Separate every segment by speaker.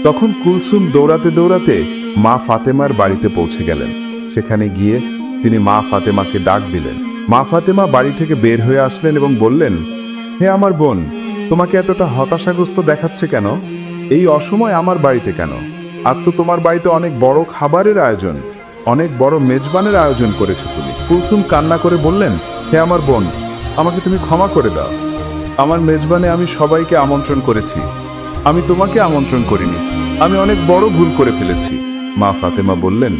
Speaker 1: তখন কুলসুম দৌড়াতে দৌড়াতে মা ফাতেমার বাড়িতে পৌঁছে গেলেন। সেখানে গিয়ে তিনি মা ফাতেমাকে ডাক দিলেন। মা ফাতেমা বাড়ি থেকে বের হয়ে আসলেন এবং বললেন, হে আমার বোন, তোমাকে এতটা হতাশাগ্রস্ত দেখাচ্ছে কেন? এই অসময় আমার বাড়িতে কেন? আজ তো তোমার বাড়িতে অনেক বড় খাবারের আয়োজন, অনেক বড় মেজবানের আয়োজন করেছো তুমি। কুলসুম কান্না করে বললেন, হে আমার বোন, আমাকে তুমি ক্ষমা করে দাও। আমার মেজবানে আমি সবাইকে আমন্ত্রণ করেছি, আমি তোমাকে আমন্ত্রণ করিনি। আমি অনেক বড় ভুল করে ফেলেছি। মা ফাতেমা বললেন,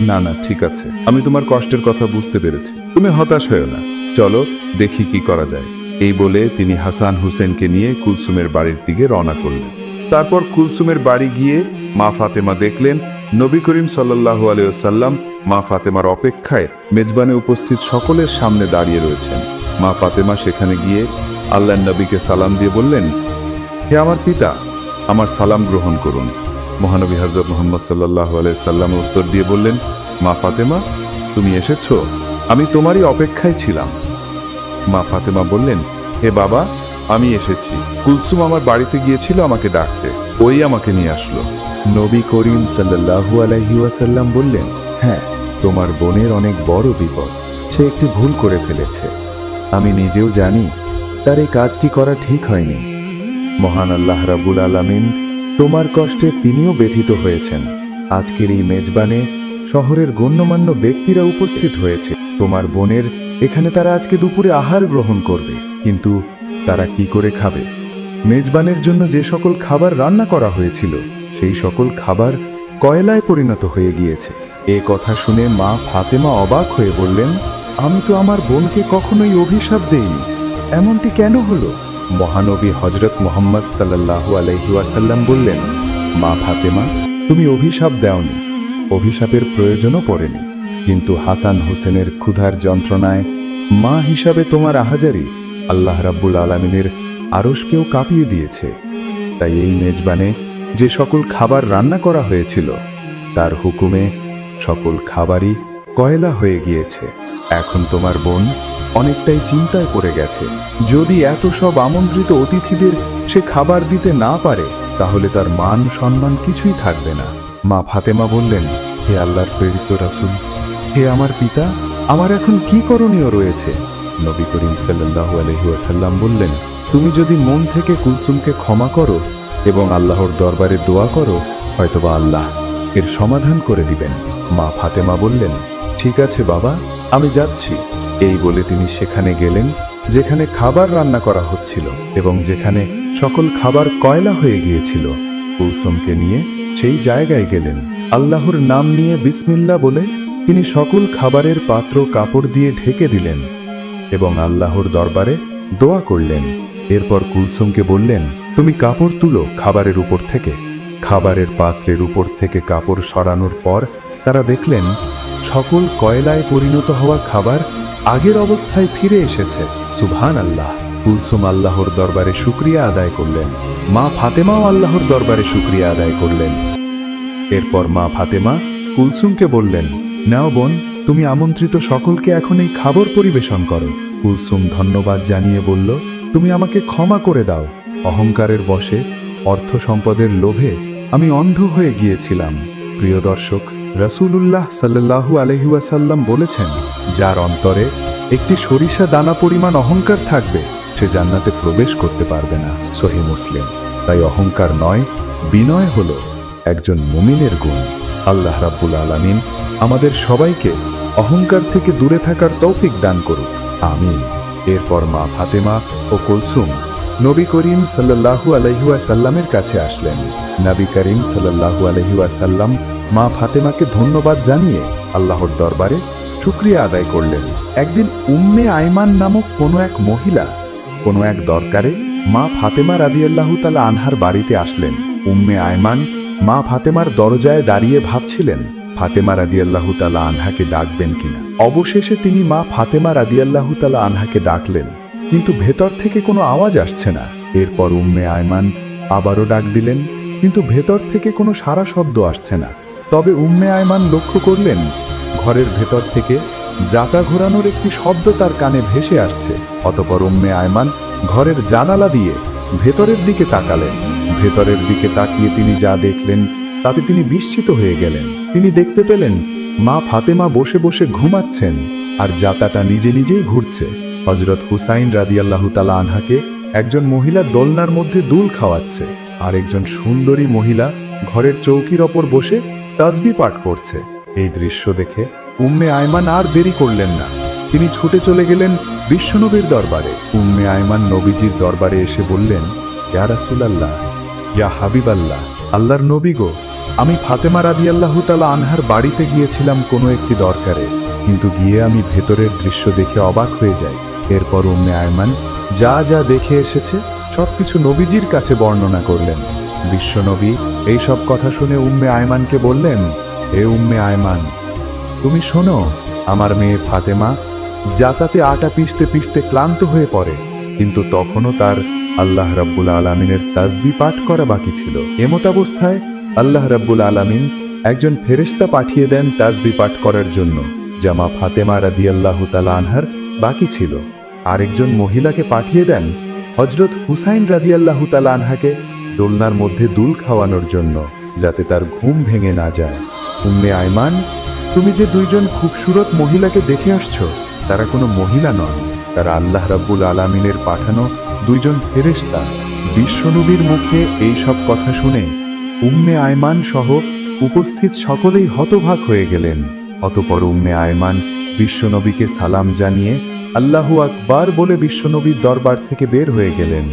Speaker 1: না না, ঠিক আছে, আমি তোমার কষ্টের কথা বুঝতে পেরেছি, তুমি হতাশ হয়েও না, চলো দেখি কি করা যায়। এই বলে তিনি হাসান হুসেনকে নিয়ে কুলসুমের বাড়ির দিকে রওনা করলেন। তারপর কুলসুমের বাড়ি গিয়ে মা ফাতেমা দেখলেন নবী করিম সাল্লাল্লাহু আলাইহি ওয়াসাল্লাম মা ফাতেমার অপেক্ষায় মেজবানে উপস্থিত সকলের সামনে দাঁড়িয়ে রয়েছেন। মা ফাতেমা সেখানে গিয়ে আল্লাহর নবীকে সালাম দিয়ে বললেন, হে আমার পিতা, আমার সালাম গ্রহণ করুন। মহানবী হযরত মুহাম্মদ সাল্লাল্লাহু আলাইহি সাল্লাম উত্তর দিয়ে বললেন, মা ফাতেমা, তুমি এসেছো, আমি তোমারই অপেক্ষায় ছিলাম। মা ফাতেমা বললেন, হে বাবা, আমি এসেছি। কুলসুম আমার বাড়িতে গিয়েছিল আমাকে ডাকতে, ওই আমাকে নিয়ে আসলো। নবী করিম সাল্লাল্লাহু আলাইহি ওয়াসাল্লাম বললেন, হ্যাঁ, তোমার বোনের অনেক বড় বিপদ, সে একটি ভুল করে ফেলেছে। আমি নিজেও জানি তার এই কাজটি করা ঠিক হয়নি। মহান আল্লাহ রাব্বুল আলামিন তোমার কষ্টে তিনিও ব্যথিত হয়েছেন। আজকের এই মেজবানে শহরের গণ্যমান্য ব্যক্তিরা উপস্থিত হয়েছে তোমার বোনের এখানে। তারা আজকে দুপুরে আহার গ্রহণ করবে, কিন্তু তারা কি করে খাবে? মেজবানের জন্য যে সকল খাবার রান্না করা হয়েছিল সেই সকল খাবার কয়লায় পরিণত হয়ে গিয়েছে। এ কথা শুনে মা ফাতেমা অবাক হয়ে বললেন, আমি তো আমার বোনকে কখনোই অভিশাপ দেইনি, এমনটি কেন হলো? মহানবী হযরত মুহাম্মদ সাল্লাল্লাহু আলাইহি ওয়াসাল্লাম বললেন, মা ফাতেমা, তুমি অভিশাপ দাওনি, অভিশাপের প্রয়োজনও পড়েনি, কিন্তু হাসান হোসেনের ক্ষুধার যন্ত্রণায় মা হিসাবে তোমার আহাজারি আল্লাহ রাব্বুল আলামিনের আরশকেও কাঁপিয়ে দিয়েছে। তাই এই মেজবানে যে সকল খাবার রান্না করা হয়েছিল তার হুকুমে সকল খাবারই কয়লা হয়ে গিয়েছে। এখন তোমার বোন অনেকটাই চিন্তায় পড়ে গেছে। যদি এত সব আমন্ত্রিত অতিথিদের সে খাবার দিতে না পারে, তাহলে তার মান সম্মান কিছুই থাকবে না। মা ফাতেমা বললেন, হে আল্লাহর প্রেরিত রাসূল, হে আমার পিতা, আমার এখন কি করণীয় রয়েছে? নবী করিম সাল্লাল্লাহু আলাইহি ওয়াসাল্লাম বললেন, তুমি যদি মন থেকে কুলসুমকে ক্ষমা করো এবং আল্লাহর দরবারে দোয়া করো, হয়তোবা আল্লাহ এর সমাধান করে দিবেন। মা ফাতেমা বললেন, ঠিক আছে বাবা, আমি যাচ্ছি। এই বলে তিনি সেখানে গেলেন যেখানে খাবার রান্না করা হচ্ছিল এবং যেখানে সকল খাবার কয়লা হয়ে গিয়েছিল। কুলসুমকে নিয়ে সেই জায়গায় গেলেন। আল্লাহর নাম নিয়ে বিসমিল্লাহ বলে তিনি সকল খাবারের পাত্র কাপড় দিয়ে ঢেকে দিলেন এবং আল্লাহর দরবারে দোয়া করলেন। এরপর কুলসুমকে বললেন, তুমি কাপড় তুলো খাবারের উপর থেকে। খাবারের পাত্রের উপর থেকে কাপড় সরানোর পর তারা দেখলেন সকল কয়লায় পরিণত হওয়া খাবার আগের অবস্থায় ফিরে এসেছে। সুবহানাল্লাহ। কুলসুম আল্লাহর দরবারে শুকরিয়া আদায় করলেন। মা ফাতেমাও আল্লাহর দরবারে শুকরিয়া আদায় করলেন। এরপর মা ফাতেমা কুলসুমকে বললেন, নাও বোন, তুমি আমন্ত্রিত সকলকে এখন এই খাবার পরিবেশন করো। কুলসুম ধন্যবাদ জানিয়ে বলল, তুমি আমাকে ক্ষমা করে দাও। অহংকারের বশে, অর্থ সম্পদের লোভে আমি অন্ধ হয়ে গিয়েছিলাম। প্রিয় দর্শক, রাসূলুল্লাহ সাল্লাল্লাহু আলাইহি ওয়াসাল্লাম বলেছেন, যার অন্তরে একটি সরিষা দানা পরিমাণ অহংকার থাকবে সে জান্নাতে প্রবেশ করতে পারবে না। সহিহ মুসলিম। তাই অহংকার নয়, বিনয় হলো একজন মুমিনের গুণ। আল্লাহ রাব্বুল আলামিন আমাদের সবাইকে অহংকার থেকে দূরে থাকার তৌফিক দান করুক, আমিন। এরপর মা ফাতেমা ও কুলসুম নবী করিম সাল্লাল্লাহু আলাইহি ওয়াসাল্লামের কাছে আসলেন। নবী করিম সাল্লাল্লাহু আলাইহি ওয়াসাল্লাম মা ফাতেমাকে ধন্যবাদ জানিয়ে আল্লাহর দরবারে শুকরিয়া আদায় করলেন। একদিন উম্মে আইমান নামক কোনো এক মহিলা কোনো এক দরকারে মা ফাতেমা রাদিয়াল্লাহু তাআলা আনহার বাড়িতে আসলেন। উম্মে আইমান মা ফাতেমার দরজায় দাঁড়িয়ে ভাবছিলেন ফাতেমা রাদিয়াল্লাহু তাআলা আনহাকে ডাকবেন কিনা। অবশেষে তিনি মা ফাতেমা রাদিয়াল্লাহু তাআলা আনহাকে ডাকলেন, কিন্তু ভেতর থেকে কোনো আওয়াজ আসছে না। এরপর উম্মে আইমান আবারও ডাক দিলেন, কিন্তু ভেতর থেকে কোনো সাড়া শব্দ আসছে না। তবে উম্মে আইমান লক্ষ্য করলেন ঘরের ভেতর থেকে জাতা ঘোরানোর একটি শব্দ তার কানে ভেসে আসছে। অতঃপর উম্মে আইমান ঘরের জানালা দিয়ে ভেতরের দিকে তাকালেন। ভেতরের দিকে তাকিয়ে তিনি যা দেখলেন তাতে তিনি বিস্মিত হয়ে গেলেন। তিনি দেখতে পেলেন মা ফাতেমা বসে বসে ঘুমাচ্ছেন আর জাতাটা নিজে নিজেই ঘুরছে। হযরত হুসাইন রাদিয়াল্লাহু তাআলা আনহাকে একজন মহিলা দোলনার মধ্যে দুল খাওয়াচ্ছে, আর একজন সুন্দরী মহিলা ঘরের চৌকির ওপর বসে তাসবিহ পাঠ করছে। এই দৃশ্য দেখে উম্মে আয়মান আর দেরি করলেন না, তিনি ছুটে চলে গেলেন বিশ্বনবীর দরবারে। উম্মে আয়মান নবীজির দরবারে এসে বললেন, ইয়া রাসূলুল্লাহ, ইয়া হাবিবাল্লাহ, আল্লাহর নবী গো, আমি ফাতেমা রাদিয়াল্লাহু তাআলা আনহার বাড়িতে গিয়েছিলাম কোনো একটি দরকারে, কিন্তু গিয়ে আমি ভেতরের দৃশ্য দেখে অবাক হয়ে যাই। এরপর উম্মে আয়মান যা যা দেখে এসেছে সবকিছু নবীজির কাছে বর্ণনা করলেন। বিশ্বনবী এই সব কথা শুনে উম্মে আয়মানকে বললেন, হে উম্মে আয়মান, তুমি শোনো, আমার মেয়ে ফাতেমা জাতাতে আটা পিষতে পিষতে ক্লান্ত হয়ে পড়ে, কিন্তু তখনও তার আল্লাহ রাব্বুল আলামিনের তাসবিহ পাঠ করা বাকি ছিল। এমতাবস্থায় আল্লাহ রাব্বুল আলামিন একজন ফেরেশতা পাঠিয়ে দেন তাসবিহ পাঠ করার জন্য, যা মা ফাতেমা রাদিয়াল্লাহু তাআলা আনহার বাকি ছিল। আরেকজন মহিলাকে পাঠিয়ে দেন হযরত হুসাইন রাদিয়াল্লাহু তাআলা আনহাকে দোলনার মধ্যে দুল খাওয়ানোর জন্য, যাতে তার ঘুম ভেঙে না যায়। উম্মে আয়মান, তুমি যে দুইজন খুবসুরত মহিলাকে দেখে আসছো, তারা কোনো মহিলা নন, তারা আল্লাহ রাব্বুল আলামিনের পাঠানো দুইজন ফেরেশতা। বিশ্বনবীর মুখে এই সব কথা শুনে উম্মে আয়মান সহ উপস্থিত সকলেই হতবাক হয়ে গেলেন। অতঃপর উম্মে আয়মান বিশ্বনবীকে সালাম জানিয়ে আল্লাহু আকবার বলে বিশ্বনবীর দরবার থেকে বের হয়ে গেলেন।